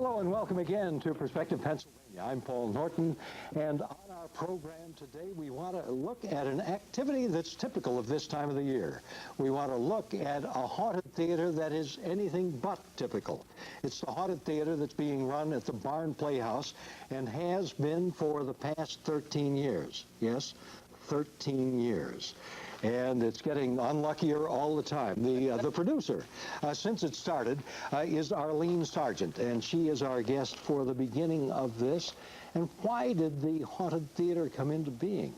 Hello and welcome again to Perspective Pennsylvania. I'm Paul Norton, and on our program today we want to look at an activity that's typical of this time of the year. We want to look at a haunted theater that is anything but typical. It's the haunted theater that's being run at the Barn Playhouse and has been for the past 13 years. Yes, 13 years. And it's getting unluckier all the time. The producer, since it started, is Arlene Sargent, and she is our guest for the beginning of this. And why did the haunted theater come into being?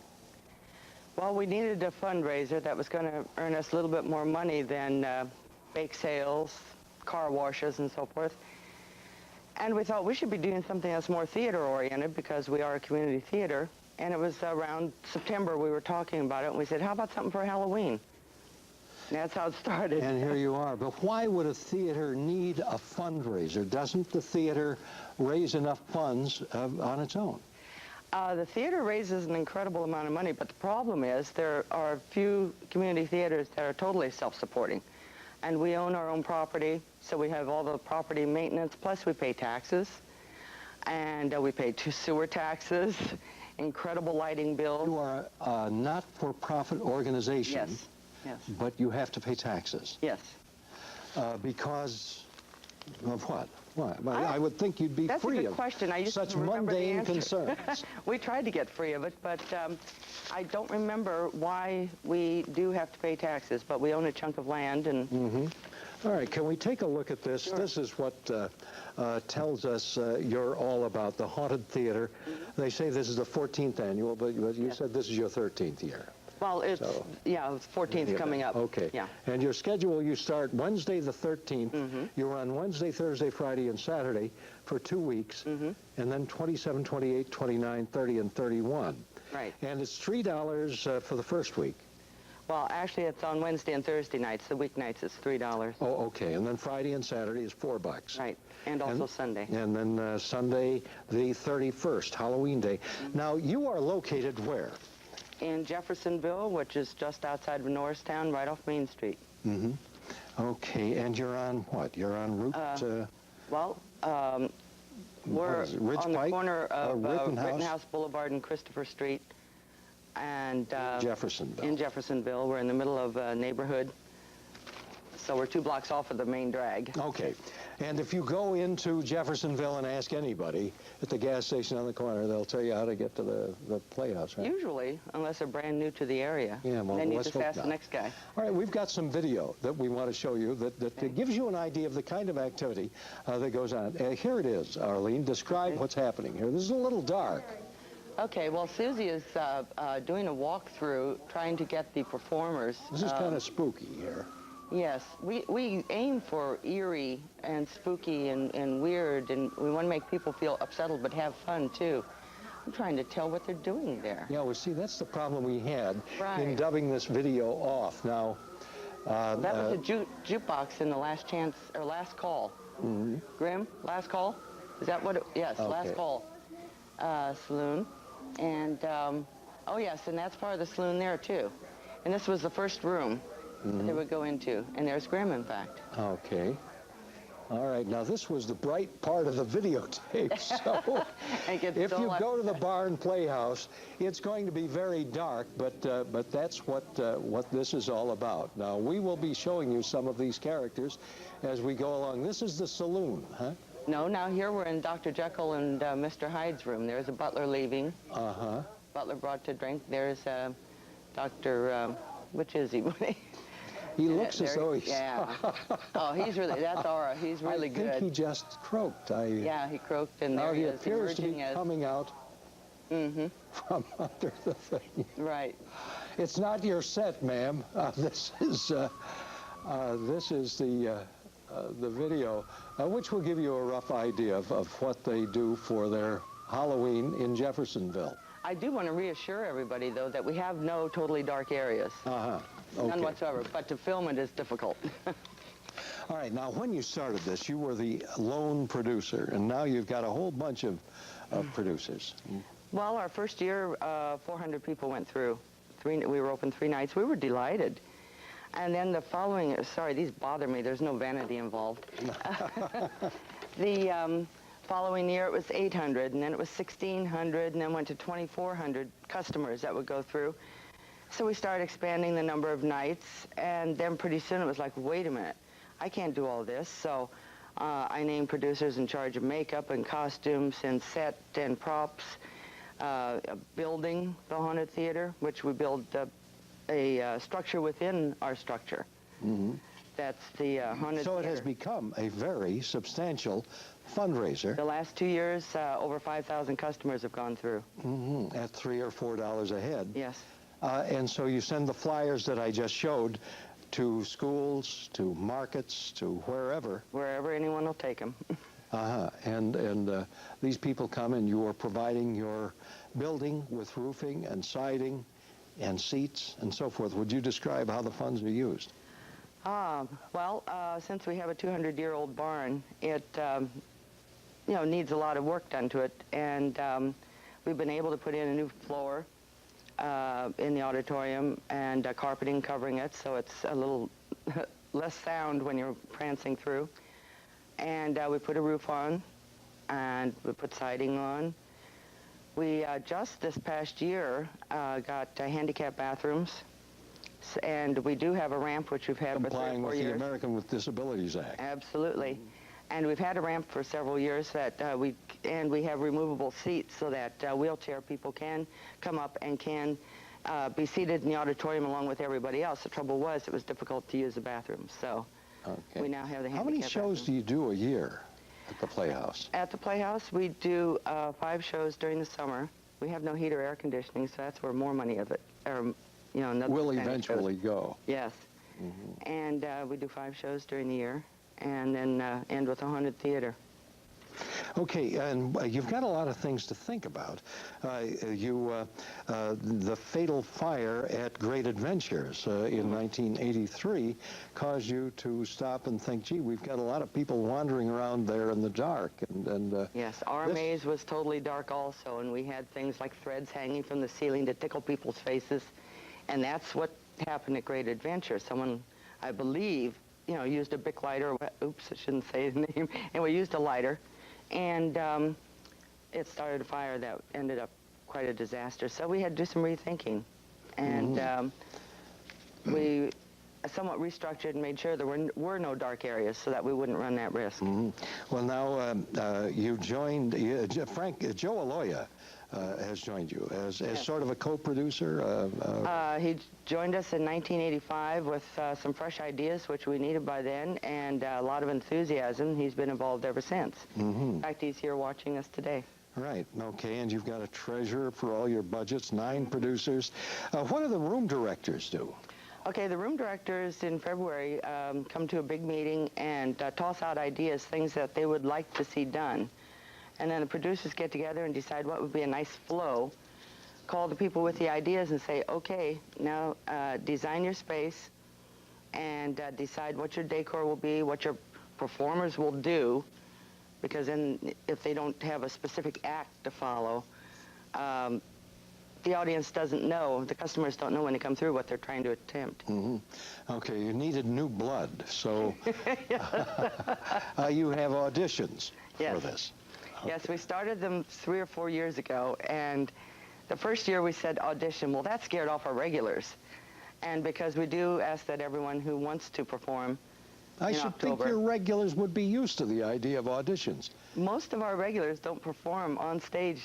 Well, we needed a fundraiser that was going to earn us a little bit more money than bake sales, car washes, and so forth. And we thought we should be doing something that's more theater-oriented because we are a community theater. And it was around September we were talking about it, and we said, how about something for Halloween? And that's how it started. And here you are. But why would a theater need a fundraiser? Doesn't the theater raise enough funds on its own? The theater raises an incredible amount of money, but the problem is there are a few community theaters that are totally self-supporting. And we own our own property, so we have all the property maintenance, plus we pay taxes. And we pay 2 sewer taxes. Incredible lighting bill. You are a not-for-profit organization. Yes, yes. But you have to pay taxes. Yes. Because of what? Why? I would think you'd be free of question. I used such to remember mundane the answer. concerns. We tried to get free of it, but I don't remember why we do have to pay taxes, but we own a chunk of land. And All right, can we take a look at this? Sure. This is what tells us you're all about, the haunted theater. They say this is the 14th annual, but you said this is your 13th year. Well, it's, So, 14th coming up. Okay. Yeah. And your schedule, you start Wednesday the 13th. You run Wednesday, Thursday, Friday, and Saturday for 2 weeks. And then 27, 28, 29, 30, and 31. Right. And it's $3 for the first week. Well, actually, it's on Wednesday and Thursday nights. The weeknights is $3. Oh, okay. And then Friday and Saturday is $4. Right. And also Sunday. And then Sunday, the 31st, Halloween Day. Now, you are located where? In Jeffersonville, which is just outside of Norristown, right off Main Street. Okay. And you're on what? You're on Route... We're on the corner of Rittenhouse? Rittenhouse Boulevard and Christopher Street. And Jeffersonville. In Jeffersonville. We're in the middle of a neighborhood. So we're 2 blocks off of the main drag. Okay. And if you go into Jeffersonville and ask anybody at the gas station on the corner, they'll tell you how to get to the Playhouse, right? Usually, unless they're brand new to the area. Yeah, well, then you let's just hope ask not. the next guy. All right, we've got some video that we want to show you that gives you an idea of the kind of activity that goes on. Here it is, Arlene. Describe what's happening here. This is a little dark. Okay, well, Susie is doing a walkthrough, trying to get the performers. This is kind of spooky here. Yes, we aim for eerie and spooky and weird, and we want to make people feel upsettled but have fun, too. I'm trying to tell what they're doing there. Yeah, well, see, that's the problem we had in Right. dubbing this video off. Now, That was a jukebox in the last chance, or last call. Grim, last call? Is that what it, yes, Okay. last call. Saloon. And, oh yes, and that's part of the saloon there too. And this was the first room that they would go into. And there's Grim, in fact. Okay. All right, now this was the bright part of the videotape, so It gets if so you go to the Barn Playhouse, it's going to be very dark, but that's what this is all about. Now, we will be showing you some of these characters as we go along. This is the saloon, huh? No, now here we're in Dr. Jekyll and Mr. Hyde's room. There's a butler leaving. Butler brought to drink. There's Dr. Which is he? He looks as though he's... Yeah. Oh, he's really, that's Aura. He's really good. I think he just croaked. Yeah, he croaked, and there he he is appears to be emerging as... coming out from under the thing. Right. It's not your set, ma'am. This is the video, which will give you a rough idea of what they do for their Halloween in Jeffersonville. I do want to reassure everybody, though, that we have no totally dark areas. Okay. None whatsoever, but to film it is difficult. All right, now when you started this, you were the lone producer, and now you've got a whole bunch of producers. Well, our first year, 400 people went through. We were open 3 nights. We were delighted. And then the following, sorry, these bother me. There's no vanity involved. The following year, it was 800, and then it was 1,600, and then went to 2,400 customers that would go through. So we started expanding the number of nights, and then pretty soon it was like, wait a minute, I can't do all this. So I named producers in charge of makeup and costumes and set and props, building the Haunted Theater, which we build a structure within our structure. Mm-hmm. That's the Haunted So it Theater. has become a very substantial fundraiser. The last 2 years, over 5,000 customers have gone through. Mm-hmm. At $3 or $4 a head. Yes. And so you send the flyers that I just showed to schools, to markets, to wherever. Wherever anyone will take them. Uh-huh. And these people come and you are providing your building with roofing and siding and seats and so forth. Would you describe how the funds are used? Well, since we have a 200-year-old barn, it needs a lot of work done to it, and we've been able to put in a new floor in the auditorium and carpeting covering it, so it's a little less sound when you're prancing through. And we put a roof on, and we put siding on. We just this past year got handicap bathrooms. And we do have a ramp, which we've had for 3 or 4 years. Complying with the American with Disabilities Act. Absolutely. And we've had a ramp for several years that we have removable seats so that wheelchair people can come up and can be seated in the auditorium along with everybody else. The trouble was it was difficult to use the bathrooms. So we now have the handicap How many shows do you do a year at the Playhouse? At the Playhouse, we do 5 shows during the summer. We have no heat or air conditioning, so that's where more money of it, will eventually go. Yes. Mm-hmm. And we do 5 shows during the year, and then end with a Haunted Theater. Okay, and you've got a lot of things to think about. The fatal fire at Great Adventures in 1983 caused you to stop and think, gee, we've got a lot of people wandering around there in the dark. Yes, our maze was totally dark also, and we had things like threads hanging from the ceiling to tickle people's faces, and that's what happened at Great Adventure. Someone, I believe, used a Bic lighter. Oops, I shouldn't say his name. And we used a lighter. And it started a fire that ended up quite a disaster. So we had to do some rethinking. And we somewhat restructured and made sure there were no dark areas so that we wouldn't run that risk. Mm-hmm. Well, now you joined, Joe Aloya has joined you as Yes. sort of a co-producer. He joined us in 1985 with some fresh ideas, which we needed by then, and a lot of enthusiasm. He's been involved ever since. Mm-hmm. In fact, he's here watching us today. Right, okay, and you've got a treasurer for all your budgets, 9 producers. What do the room directors do? Okay, the room directors in February come to a big meeting and toss out ideas, things that they would like to see done. And then the producers get together and decide what would be a nice flow, call the people with the ideas and say, okay, now design your space and decide what your decor will be, what your performers will do, because then if they don't have a specific act to follow, the audience doesn't know, the customers don't know when they come through what they're trying to attempt. Mm-hmm. Okay, you needed new blood, so you have auditions for this. Okay. Yes, we started them 3 or 4 years ago, and the first year we said audition. Well, that scared off our regulars, and because we do ask that everyone who wants to perform I should think your regulars would be used to the idea of auditions. Most of our regulars don't perform on stage.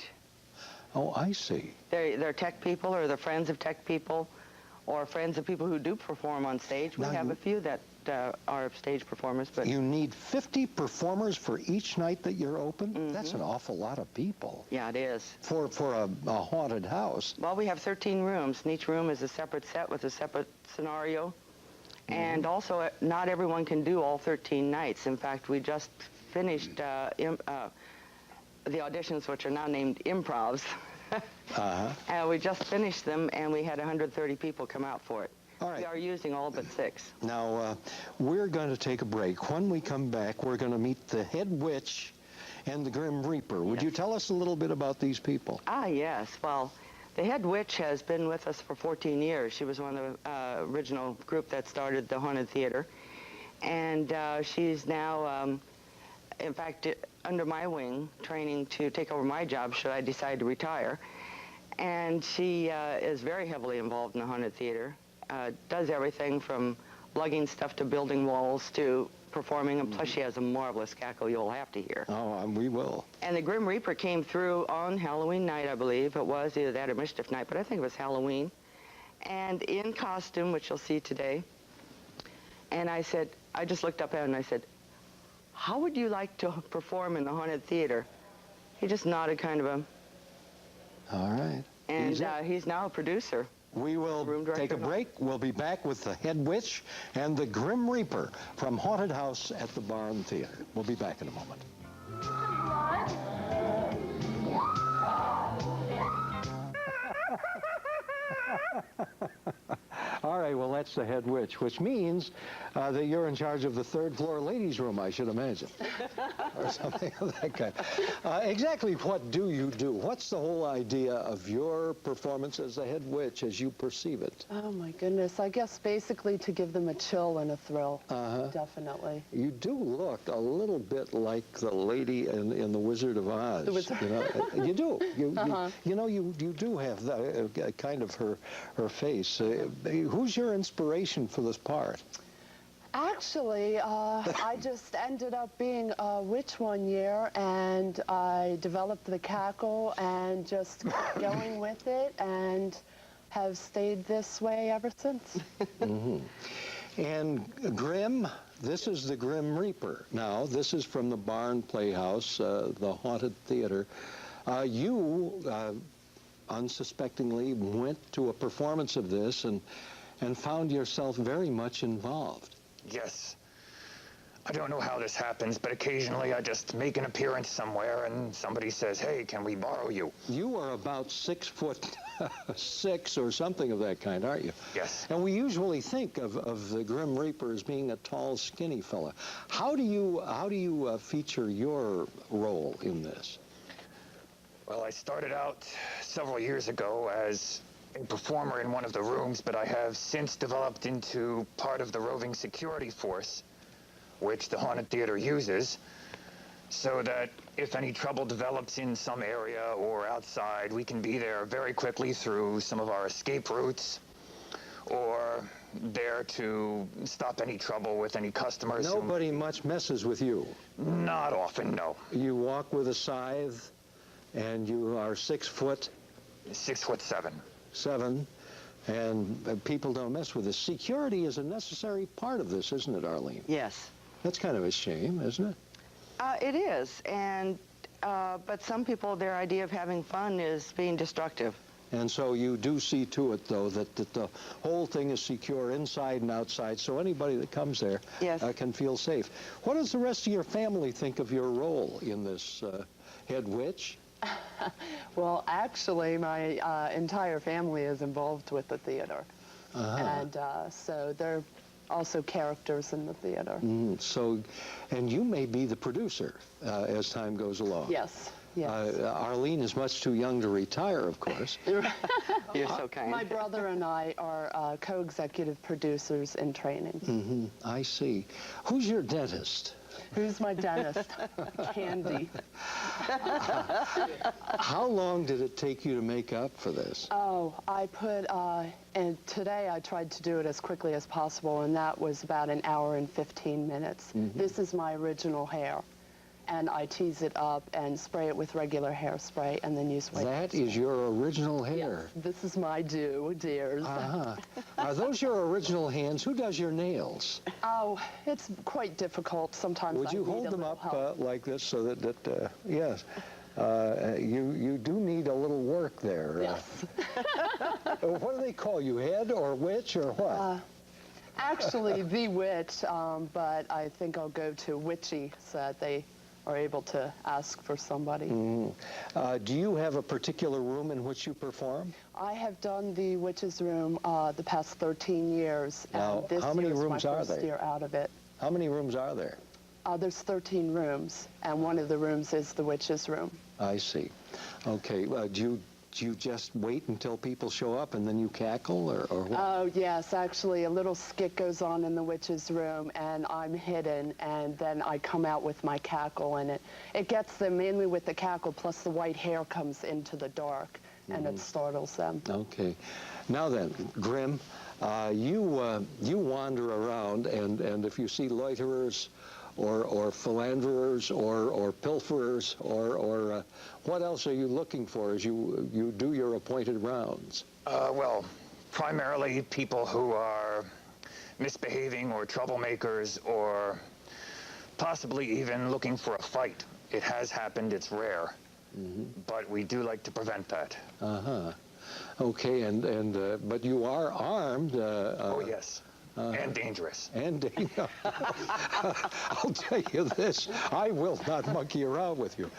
Oh, I see. They're tech people, or they're friends of tech people, or friends of people who do perform on stage. We have a few that are stage performers, but you need 50 performers for each night that you're open? Mm-hmm. That's an awful lot of people. Yeah, it is. For a haunted house. Well, we have 13 rooms, and each room is a separate set with a separate scenario. Mm-hmm. And also, not everyone can do all 13 nights. In fact, we just finished the auditions, which are now named improvs. We just finished them, and we had 130 people come out for it. All right. We are using all but 6. Now, we're going to take a break. When we come back, we're going to meet the head witch and the Grim Reaper. Would you tell us a little bit about these people? Yes. Well, the head witch has been with us for 14 years. She was one of the original group that started the Haunted Theater. And she's now in fact, under my wing, training to take over my job should I decide to retire. And she is very heavily involved in the Haunted Theater, does everything from lugging stuff to building walls to performing, and plus she has a marvelous cackle you'll have to hear. Oh, we will. And the Grim Reaper came through on Halloween night, I believe. It was either that or Mischief night, but I think it was Halloween. And in costume, which you'll see today. And I said, I just looked up at him and I said, how would you like to perform in the Haunted Theater? He just nodded kind of a... All right. And he's now a producer. We will take a break. We'll be back with the Head Witch and the Grim Reaper from Haunted House at the Barn Theater. We'll be back in a moment. All right, well, that's the Head Witch, which means that you're in charge of the third floor ladies' room, I should imagine, or something of that kind. Exactly what do you do? What's the whole idea of your performance as the Head Witch as you perceive it? Oh, my goodness. I guess basically to give them a chill and a thrill. Definitely. You do look a little bit like the lady in The Wizard of Oz. You know, you do. You do have that, kind of her face. Who's your inspiration for this part? Actually, I just ended up being a witch one year, and I developed the cackle and just going with it, and have stayed this way ever since. And Grim, this is the Grim Reaper. Now, this is from the Barn Playhouse, the Haunted Theater. You unsuspectingly went to a performance of this and found yourself very much involved. Yes. I don't know how this happens, but occasionally I just make an appearance somewhere and somebody says, hey, can we borrow you? You are about 6'6" or something of that kind, aren't you? Yes. And we usually think of the Grim Reaper as being a tall, skinny fella. How do you feature your role in this? Well, I started out several years ago as a performer in one of the rooms, but I have since developed into part of the roving security force, which the Haunted Theater uses, so that if any trouble develops in some area or outside, we can be there very quickly through some of our escape routes, or there to stop any trouble with any customers. Nobody much messes with you. Not often, no. You walk with a scythe, and you are 6 foot... 6'7". And people don't mess with this. Security is a necessary part of this, isn't it, Arlene? Yes. That's kind of a shame, isn't it? It is, and but some people, their idea of having fun is being destructive. And so you do see to it, though, that the whole thing is secure inside and outside, so anybody that comes there can feel safe. What does the rest of your family think of your role in this Head Witch? Well, actually, my entire family is involved with the theater. And so they're also characters in the theater. And you may be the producer as time goes along. Yes, yes. Arlene is much too young to retire, of course. You're so kind. My brother and I are co-executive producers in training. I see. Who's your dentist? Who's my dentist? Candy. How long did it take you to make up for this? Oh, I put, and today I tried to do it as quickly as possible, and that was about 1 hour and 15 minutes. This is my original hair, and I tease it up and spray it with regular hairspray and then use white That hairspray. is your original hair? Yes, this is my dears. Are those your original hands? Who does your nails? Oh, it's quite difficult. Sometimes Would you I need hold a them little up help. like this so that yes. You do need a little work there. Yes. What do they call you, Head or Witch or what? Actually, the Witch, but I think I'll go to Witchy so that they are able to ask for somebody. Do you have a particular room in which you perform? I have done the Witch's Room the past 13 years. Now, and this how many year is rooms my are first there? year out of it. How many rooms are there? There's 13 rooms, and one of the rooms is the Witch's Room. I see. Okay. Do you you just wait until people show up and then you cackle, or what? Oh, yes, actually, a little skit goes on in the witch's room, and I'm hidden, and then I come out with my cackle, and it gets them mainly with the cackle, plus the white hair comes into the dark, and it startles them. Okay. Now then, Grim, you wander around, and if you see loiterers or philanderers or pilferers or what else are you looking for as you do your appointed rounds? Well, primarily people who are misbehaving or troublemakers or possibly even looking for a fight. It has happened, it's rare, but we do like to prevent that. Uh-huh. Okay, but you are armed. Oh, yes. And dangerous. And I'll tell you this, I will not monkey around with you.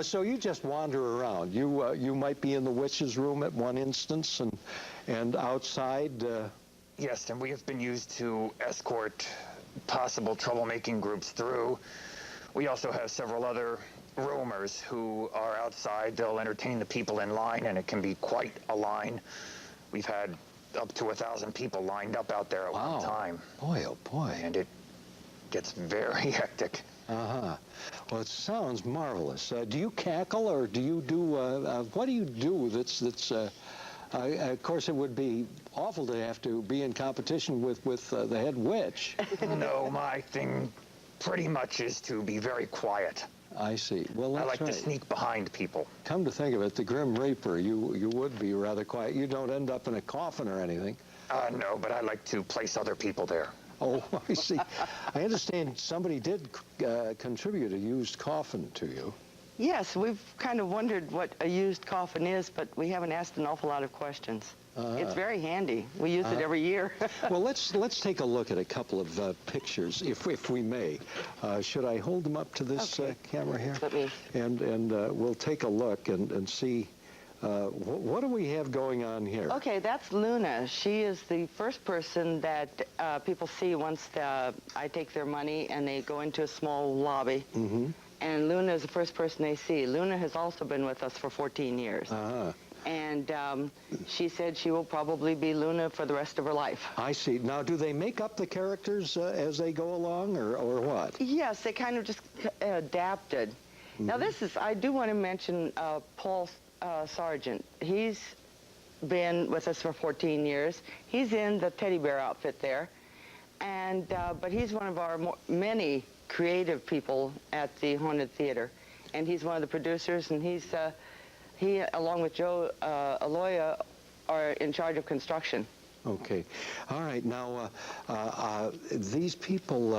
So you just wander around. You might be in the witch's room at one instance, and outside. Yes, and we have been used to escort possible troublemaking groups through. We also have several other roamers who are outside. They'll entertain the people in line, and it can be quite a line. We've had up to 1,000 people lined up out there at one time. Boy, oh boy. And it gets very hectic. Uh-huh. Well, it sounds marvelous. Do you cackle, or do you do, what do you do that's of course, it would be awful to have to be in competition with the head witch. No, my thing pretty much is to be very quiet. I see. Well, that's I like right. to sneak behind people. Come to think of it, the Grim Reaper, you would be rather quiet. You don't end up in a coffin or anything. No, but I like to place other people there. Oh, I see. I understand somebody did contribute a used coffin to you. Yes, we've kind of wondered what a used coffin is, but we haven't asked an awful lot of questions. It's very handy. We use it every year. Well, let's take a look at a couple of pictures, if we may. Should I hold them up to this camera here? Let me. And we'll take a look and see what do we have going on here. Okay, that's Luna. She is the first person that people see once I take their money and they go into a small lobby. Mm-hmm. And Luna is the first person they see. Luna has also been with us for 14 years. Uh-huh. And she said she will probably be Luna for the rest of her life. I see. Now, do they make up the characters as they go along, or what? Yes, they kind of just adapted. Mm-hmm. Now, I do want to mention Paul Sargent. He's been with us for 14 years. He's in the teddy bear outfit there. And but he's one of our many creative people at the Haunted Theater. And he's one of the producers, and he, along with Joe Aloya, are in charge of construction. Okay. All right. Now, these people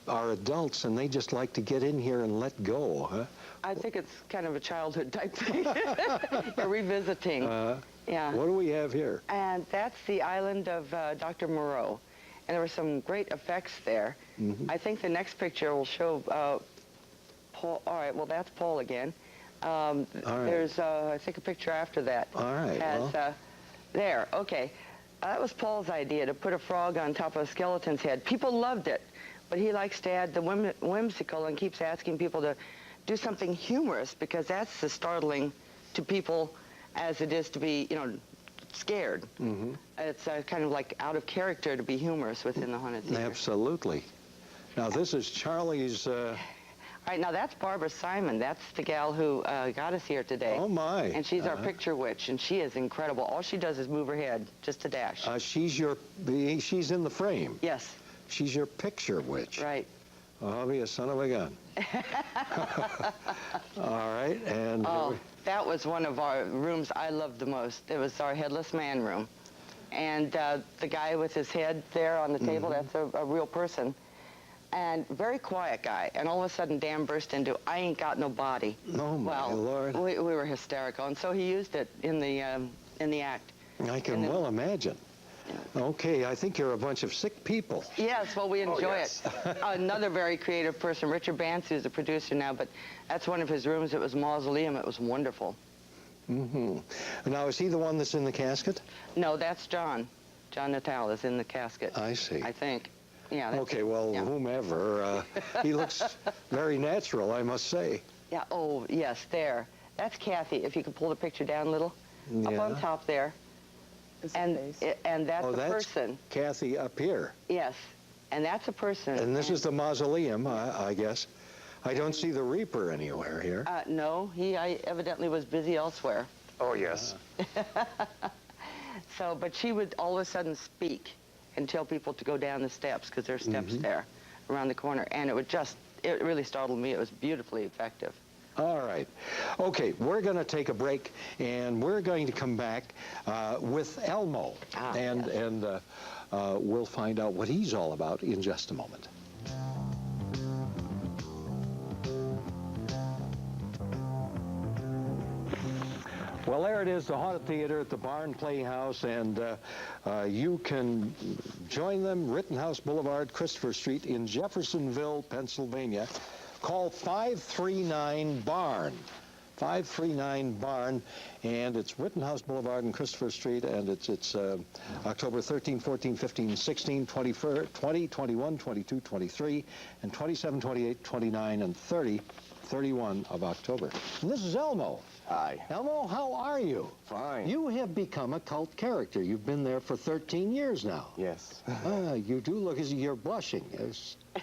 are adults, and they just like to get in here and let go, huh? I think it's kind of a childhood type thing. You're revisiting. Yeah. What do we have here? And that's the island of Dr. Moreau. And there were some great effects there. Mm-hmm. I think the next picture will show Paul. All right, well, that's Paul again. Right. There's, I think, a picture after that. All right. There, okay. That was Paul's idea, to put a frog on top of a skeleton's head. People loved it, but he likes to add the whimsical and keeps asking people to do something humorous, because that's as startling to people as it is to be, scared. Mm-hmm. It's kind of like out of character to be humorous within the Haunted Theater. Absolutely. Now, this is Charlie's... All right, now that's Barbara Simon. That's the gal who got us here today. Oh, my. And she's our picture witch, and she is incredible. All she does is move her head, just a dash. She's in the frame. Yes. She's your picture witch. Right. I'll be a son of a gun. All right, and... that was one of our rooms I loved the most. It was our Headless Man room. And the guy with his head there on the table, that's a real person. And very quiet guy. And all of a sudden, Dan burst into, "I ain't got no body." Oh, my Lord. We were hysterical. And so he used it in the act. I can well imagine. Okay, I think you're a bunch of sick people. Yes, well, we enjoy yes. it. Another very creative person, Richard Bantz, who's a producer now, but that's one of his rooms. It was Mausoleum. It was wonderful. Mm-hmm. Now, is he the one that's in the casket? No, that's John. John Natal is in the casket. I see. I think. Yeah. Okay, well, whomever. He looks very natural, I must say. Yeah, oh, yes, there. That's Kathy. If you could pull the picture down a little. up on Yeah. top there, Is a and face. and that's Oh, a that's person. Kathy up here. Yes, and that's a person. And this is the mausoleum, I guess. I don't see the Reaper anywhere here. No, I evidently was busy elsewhere. Oh, yes. So, but she would all of a sudden speak and tell people to go down the steps because there's steps there around the corner, and it really startled me. It was beautifully effective. All right. Okay, we're going to take a break, and we're going to come back with Elmo, and yes. and we'll find out what he's all about in just a moment. Well, there it is, the Haunted Theater at the Barn Playhouse, and you can join them, Rittenhouse Boulevard, Christopher Street in Jeffersonville, Pennsylvania. Call 539-BARN. 539-BARN, and it's Rittenhouse Boulevard and Christopher Street, and it's October 13, 14, 15, 16, 20, 21, 22, 23, and 27, 28, 29, and 30, 31 of October. And this is Elmo. Hi. Elmo, how are you? Fine. You have become a cult character. You've been there for 13 years now. Yes. You do look as you're blushing.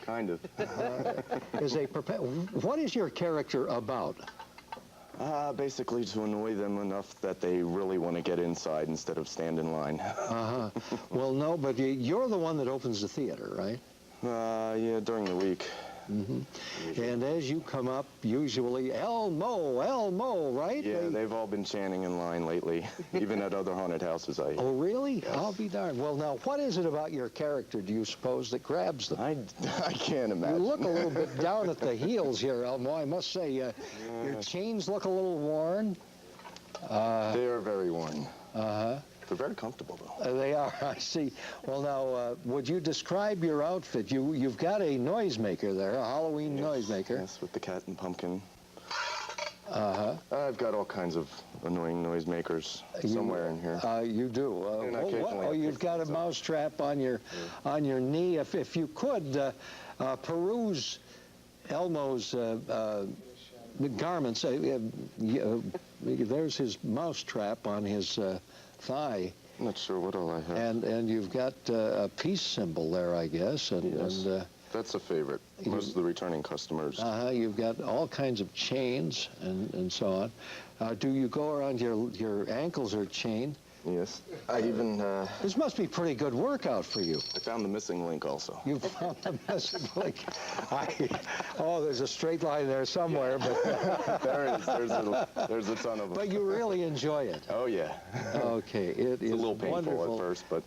Kind of. What is your character about? Basically to annoy them enough that they really want to get inside instead of stand in line. Well, no, but you're the one that opens the theater, right? Yeah, during the week. And as you come up, usually, Elmo, Elmo, right? Yeah, they've all been chanting in line lately, even at other haunted houses. Oh, really? I'll be darned. Well, now, what is it about your character, do you suppose, that grabs them? I can't imagine. You look a little bit down at the heels here, Elmo. I must say, your chains look a little worn. They're very worn. Uh-huh. They're very comfortable, though. They are, I see. Well, now, would you describe your outfit? You've got a noisemaker there, a Halloween noisemaker. Yes, with the cat and pumpkin. Uh-huh. I've got all kinds of annoying noisemakers somewhere in here. You do. And occasionally I you've pick got a things up. mousetrap on your knee. If you could peruse Elmo's garments. There's his mousetrap on his thigh. I'm not sure what all I have. And you've got a peace symbol there, I guess. Yes. That's a favorite. Most of the returning customers. You've got all kinds of chains and so on. Do you go around your ankles or chain? Yes. I even, This must be pretty good workout for you. I found the missing link also. You found the missing link. There's a straight line there somewhere, but There is. There's a ton of them. but you really enjoy it. Oh, yeah. Okay, it It's is a little painful wonderful. at first, but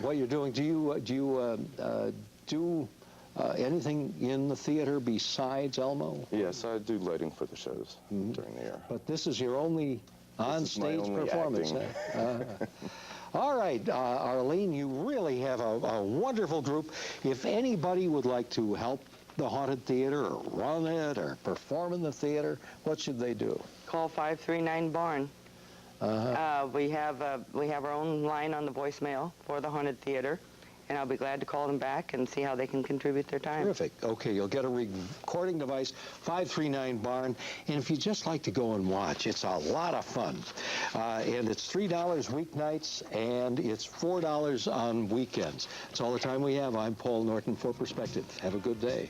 What you're doing? Do you do anything in the theater besides Elmo? yes, I do lighting for the shows during the year. But this is your only is my on-stage only performance. acting. All right, Arlene, you really have a wonderful group. If anybody would like to help the Haunted Theater or run it or perform in the theater, what should they do? Call 539-BARN. We have our own line on the voicemail for the Haunted Theater, and I'll be glad to call them back and see how they can contribute their time. Terrific. Okay, you'll get a recording device, 539-BARN, and if you just like to go and watch, it's a lot of fun. And it's $3 weeknights, and it's $4 on weekends. That's all the time we have. I'm Paul Norton for Perspective. Have a good day.